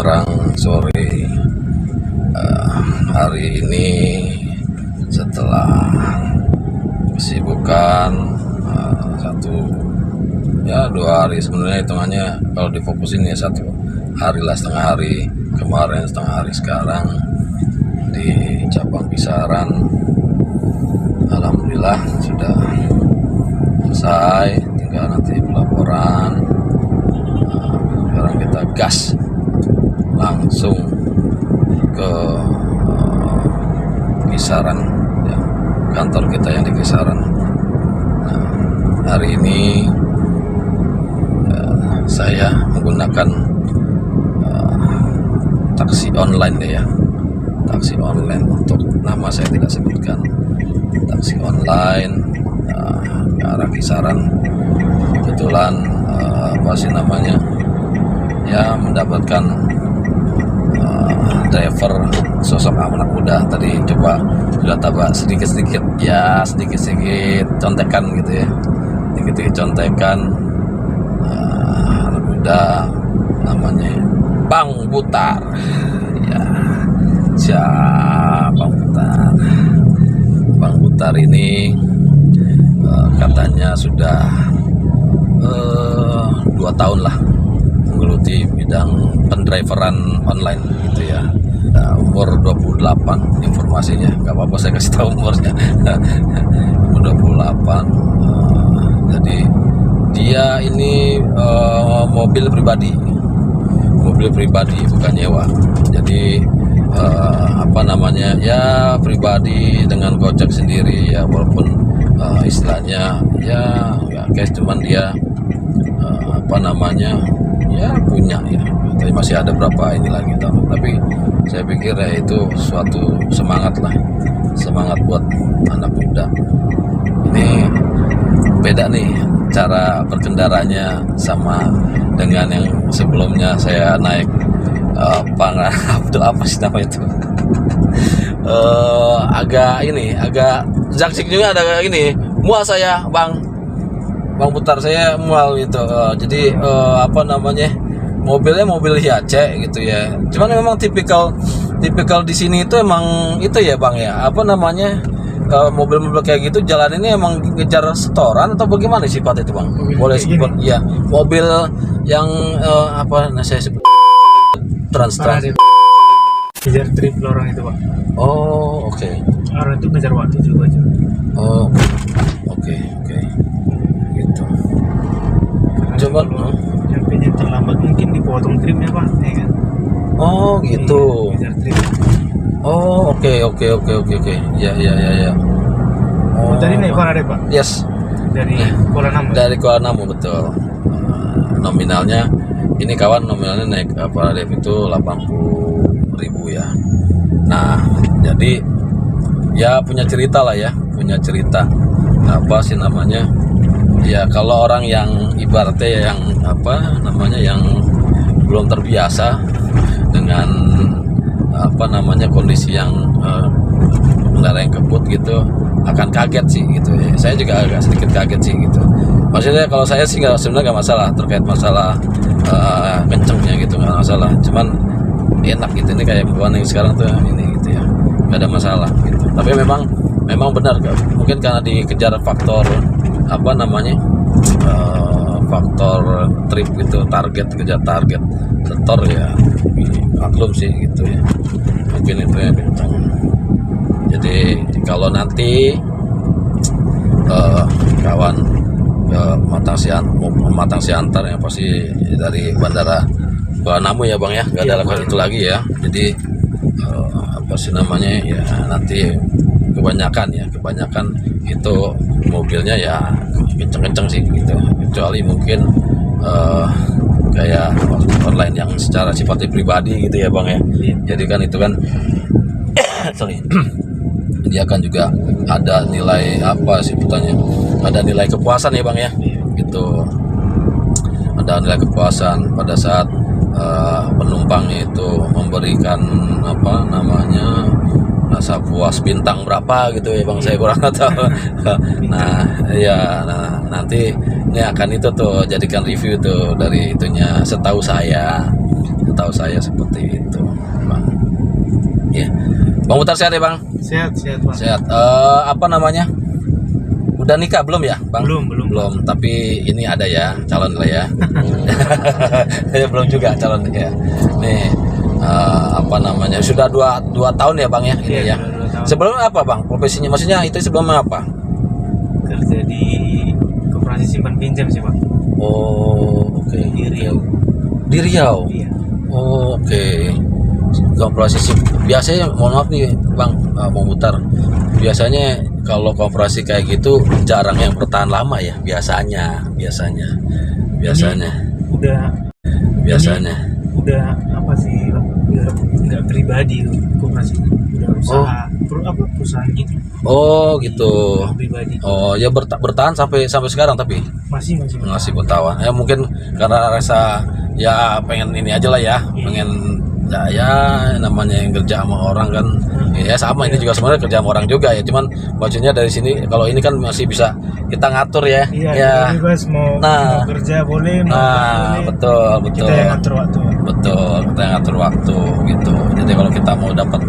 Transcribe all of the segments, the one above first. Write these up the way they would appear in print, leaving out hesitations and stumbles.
Tangerang sore. Hari ini setelah kesibukan 2 hari, sebenarnya hitungannya kalau difokusin ya 1 hari lah, setengah hari kemarin, setengah hari sekarang di cabang Kisaran. Alhamdulillah sudah selesai, tinggal nanti pelaporan. Sekarang kita gas langsung ke Kisaran ya, kantor kita yang di Kisaran. Hari ini saya menggunakan taksi online deh ya, taksi online. Untuk nama saya tidak sebutkan, taksi online ke arah Kisaran. Kebetulan ya mendapatkan driver sosok anak muda. Tadi coba sudah tabak sedikit-sedikit contekan gitu ya, sedikit contekan. Anak muda namanya Bang Butar ya. Siapa Bang Butar ini katanya sudah 2 tahun lah menggeluti bidang pendriveran online gitu ya. Umur 28 informasinya, nggak apa-apa saya kasih tahu umurnya. Umur 28. Jadi dia ini mobil pribadi bukan nyewa. Jadi ya pribadi dengan kocek sendiri ya, walaupun istilahnya ya guys, cuman dia ya punya ya, tapi masih ada berapa ini lagi tapi saya pikir ya itu suatu semangat buat anak muda. Ini beda nih cara berkendaranya sama dengan yang sebelumnya saya naik apa sih nama itu agak jaksik juga, ada ini mual saya Bang Putar, saya mual gitu. Jadi mobilnya mobil Hiace gitu ya. Cuman memang tipikal di sini itu emang itu ya Bang ya, mobil-mobil kayak gitu jalan ini emang ngejar setoran atau bagaimana sifat itu Bang? Boleh sebut ya, mobil yang saya sebut trans ngejar trip orang itu Pak. Oh oke. Orang itu ngejar waktu juga. Oh oke gitu. Coba yang pengen terlambat mungkin dipotong trimnya Pak, ya kan? Oh gitu. Ngejar trim. Oh oke. Ya. Oh, tadi naik Parade Pak? Yes. Dari Kuala Namu. Dari Kuala Namu betul. Nominalnya ini kawan nominalnya naik Parade itu 80.000 ya. Nah jadi ya punya cerita ya. Kalau orang yang ibaratnya yang belum terbiasa dengan kondisi yang kendaraan yang kebut gitu akan kaget sih gitu ya. Saya juga agak sedikit kaget sih gitu. Maksudnya kalau saya sih sebenarnya nggak masalah terkait masalah kencengnya gitu, nggak masalah. Cuman enak gitu, ini kayak bukan yang sekarang tuh ini gitu ya, nggak ada masalah gitu. Tapi memang benar mungkin karena dikejar faktor faktor trip gitu, kejar target setor ya, maklum sih gitu ya, mungkin itu yang kencang. Jadi kalau nanti kawan ke Matang Siantar yang pasti dari bandara Kuala Namu ya Bang ya, nggak ada itu lagi ya. Jadi ya nanti kebanyakan itu mobilnya ya kenceng sih gitu, kecuali mungkin kayak online yang secara sifatnya pribadi gitu ya Bang ya. Jadi kan itu kan dia kan juga ada nilai ada nilai kepuasan ya Bang ya gitu, ada nilai kepuasan pada saat penumpangnya itu memberikan rasa puas bintang berapa gitu ya Bang, saya kurang tahu. Nanti ini akan itu tuh jadikan review tuh dari itunya. Setahu saya Tahu saya seperti itu, Bang. Ya, Bang Putar sehat ya, Bang? Sehat Pak. Sehat. Apa namanya? Udah nikah belum ya, Bang? Belum. Tapi ini ada ya calon lah ya. Ya, belum juga calon ya. Nih apa namanya? Sudah dua tahun ya, Bang ya ini ya. Iya, 2 tahun. Sebelumnya apa, Bang? Profesinya maksudnya itu sebelumnya apa? Kerja di koperasi simpan pinjam sih Pak. Oh, oke. Di Riau. Di Riau. Iya. Oh, oke. Koperasi biasanya, mohon maaf nih, Bang, mau mutar. Biasanya kalau koperasi kayak gitu jarang yang bertahan lama ya, biasanya. Udah apa sih Pak? Udah nggak pribadi koperasi. Udah usaha. Perusahaan gitu. Oh, gitu. Pribadi. Oh, ya bertahan sampai sekarang tapi Masih bertahan. Ya mungkin karena rasa ya pengen ini aja lah ya, pengen ya namanya yang kerja sama orang kan ya sama, ini juga sebenarnya kerja sama orang juga ya, cuman maksudnya dari sini kalau ini kan masih bisa kita ngatur ya. Iya, bebas mau kerja boleh, mau boleh. Betul Kita yang ngatur waktu. Betul, kita yang ngatur waktu gitu. Jadi kalau kita mau dapat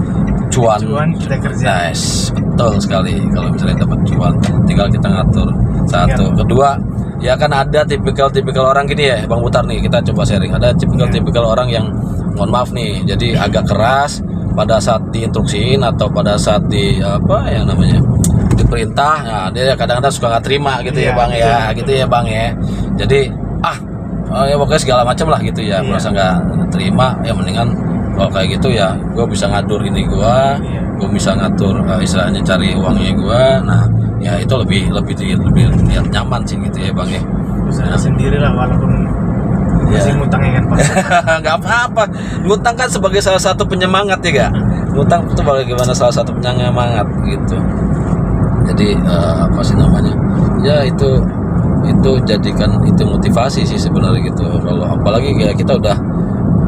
cuan kita kerja. nice, betul sekali. Kalau misalnya dapat cuan tinggal kita ngatur. Satu, kedua ya kan ada tipikal orang gini ya, Bang Putar nih, kita coba sharing. Ada tipikal orang yang mohon maaf nih, jadi agak keras pada saat diinstruksiin atau pada saat diperintah. Nah, dia kadang-kadang suka nggak terima gitu ya, Bang ya, gitu ya, Bang ya. Jadi ya pokoknya segala macam lah gitu ya, merasa nggak terima. Ya mendingan kalau kayak gitu ya, gue bisa ngatur ini gue bisa ngatur istilahnya cari uangnya gue. Nah ya itu lebih nyaman sih gitu ya, Bang ya. Usaha sendiri lah walaupun masih ngutang ya kan Pak. Nggak apa-apa, ngutang kan sebagai salah satu penyemangat ya gak? Ngutang itu bagaimana salah satu penyemangat gitu. Jadi apa sih namanya ya, itu jadikan itu motivasi sih sebenarnya gitu. Kalau apalagi kayak kita udah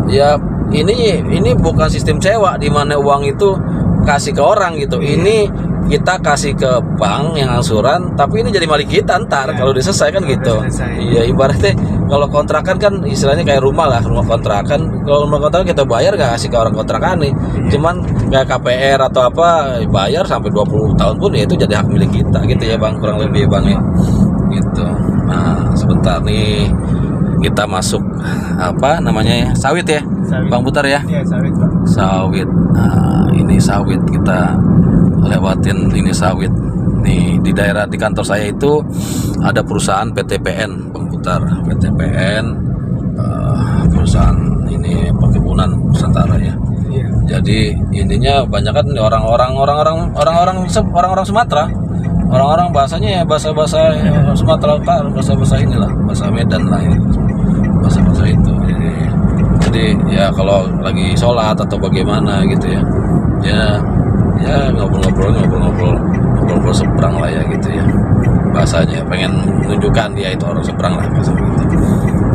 ya, ini bukan sistem sewa di mana uang itu kasih ke orang gitu. Ini kita kasih ke bank yang angsuran, tapi ini jadi milik kita ntar kalau udah selesai kan gitu. Iya, ibaratnya kalau kontrakan kan istilahnya kayak rumah kontrakan. Kalau rumah kontrakan kita bayar gak kasih ke orang kontrakan nih. Cuman kayak KPR atau apa bayar sampai 20 tahun pun ya itu jadi hak milik kita gitu ya, Bang, kurang lebih, Bang ya. Gitu. Nah, sebentar nih kita masuk apa namanya sawit ya, Bang Putar ya. Iya, sawit Pak. Sawit. Nah, ini sawit, kita lewatin ini sawit. Nih di daerah di kantor saya itu ada perusahaan PTPN, Bang Putar. PTPN perusahaan ini perkebunan Nusantara ya. Iya. Jadi intinya banyak kan orang-orang Sumatera. Orang-orang bahasanya ya bahasa Sumatera Utara, bahasa inilah, bahasa Medan lah ini. Bahasa itu. Jadi ya kalau lagi sholat atau bagaimana gitu ya. Ya ngobrol seberang lah ya gitu ya. Bahasanya pengen menunjukkan dia itu orang seberang lah bahasa gitu.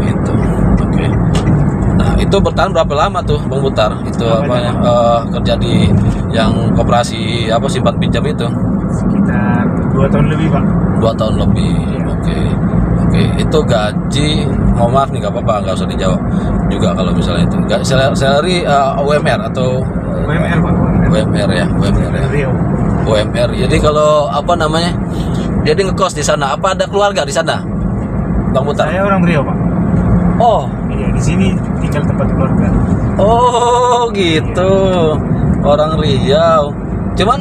Itu. Oke. Nah, itu bertahan berapa lama tuh, Bang Putar? Itu kerja di yang koperasi simpan pinjam itu? Sekitar 2 tahun lebih, Pak. 2 tahun lebih. Oke. Itu gaji, mohon maaf nih, gak apa-apa, nggak usah dijawab juga kalau misalnya itu. Salary UMR atau UMR, Pak. UMR ya. UMR. Jadi kalau jadi ngekos di sana, apa ada keluarga di sana, Bang Putar? Saya orang Riau, Pak. Oh. Iya, di sini tinggal tempat keluarga. Oh, gitu. Orang Riau. Cuman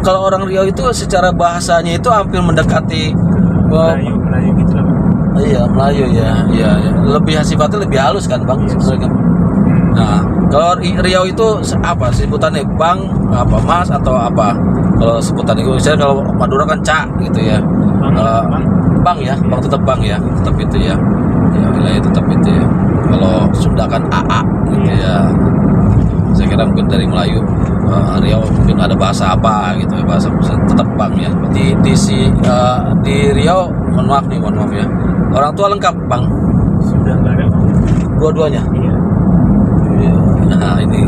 kalau orang Riau itu secara bahasanya itu hampir mendekati Melayu gitu lah, Pak. Iya, Melayu ya. Iya. Lebih sifatnya lebih halus kan, Bang, sebenarnya. Nah, kalau Riau itu apa sebutannya? Bang, apa Mas atau apa? Kalau sebutan itu misalnya kalau Madura kan Cak gitu ya. Bang ya, Bang tetap Bang ya, tetap itu ya. Ya, wilayah tetap itu ya. Kalau Sunda kan AA gitu ya. Saya kira mungkin dari Melayu, Riau mungkin ada bahasa apa gitu, bahasa tetap Bang ya. Di Riau, mohon maaf ya. Orang tua lengkap, Bang? Sudah nggak ada. Dua-duanya? Iya. Nah, ini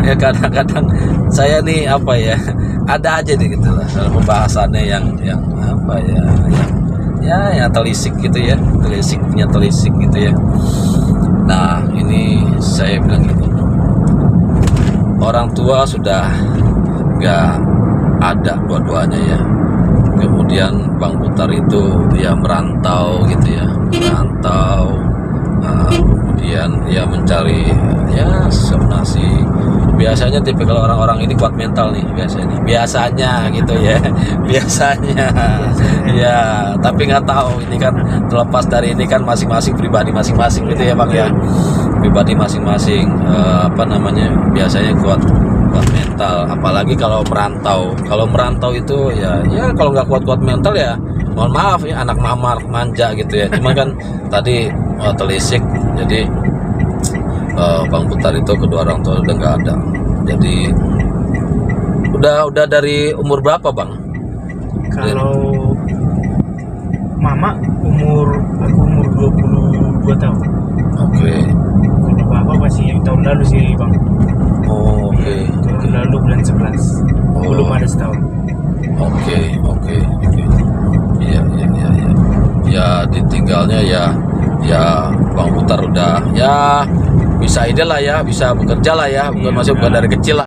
ya kadang-kadang saya nih ada aja nih gitu lah dalam pembahasannya yang yang telisik gitu ya, telisik gitu ya. Nah, ini saya bilang gini, orang tua sudah nggak ada dua-duanya ya. Kemudian Bang Putar itu dia merantau gitu ya, merantau, kemudian dia mencari ya nasi. Biasanya tipikal orang-orang ini kuat mental nih biasanya gitu ya, biasanya ya. Tapi nggak tahu ini kan terlepas dari ini kan masing-masing pribadi masing-masing gitu ya Bang ya, pribadi masing-masing biasanya kuat mental, apalagi kalau merantau itu ya kalau nggak kuat mental ya mohon maaf ya, anak mamar manja gitu ya. Cuman kan tadi telisik, jadi Bang Putar itu kedua orang tua udah nggak ada. Jadi udah dari umur berapa Bang? Kalau mama umur 22 tahun. Oke. Kalau bapak masih tahun lalu sih Bang. Oh, oke. Tahun lalu bulan 11. Belum ada setahun. Oke. Iya. Ya ditinggalnya ya Bang Putar udah ya bisa ide lah ya, bisa bekerja lah ya, bukan masih bukan dari kecil lah.